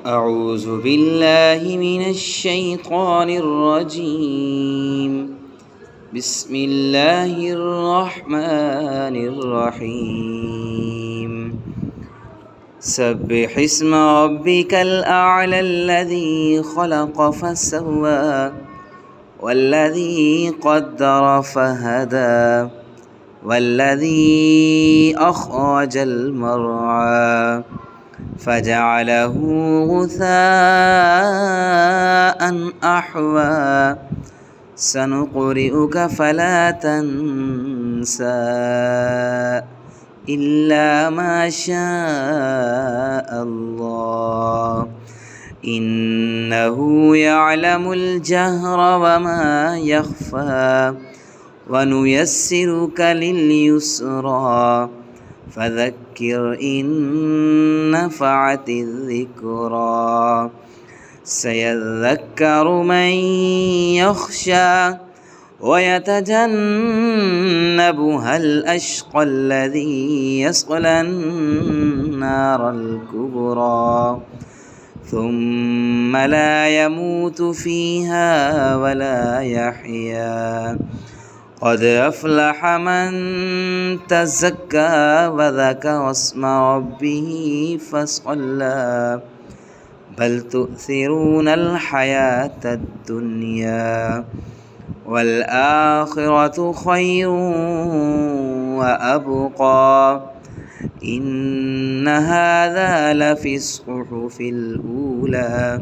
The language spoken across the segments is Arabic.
أعوذ بالله من الشيطان الرجيم. بسم الله الرحمن الرحيم. سبح اسم ربك الأعلى الذي خلق فسوى والذي قدر فهدى والذي أخرج المرعى فجعله غثاء أحوى سنقرئك فلا تنسى إلا ما شاء الله إنه يعلم الجهر وما يخفى ونيسرك لليسرى فذكر إن نفعت الذكرى سيذكر من يخشى ويتجنبها الأشقى الذي يصلى النار الكبرى ثم لا يموت فيها ولا يحيا قد أفلح من تزكى وذكر اسم ربه فصلى بل تؤثرون الحياة الدنيا والآخرة خير وأبقى إن هذا لفي الصحف الأولى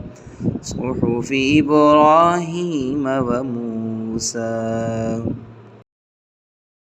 صحف إبراهيم وموسى.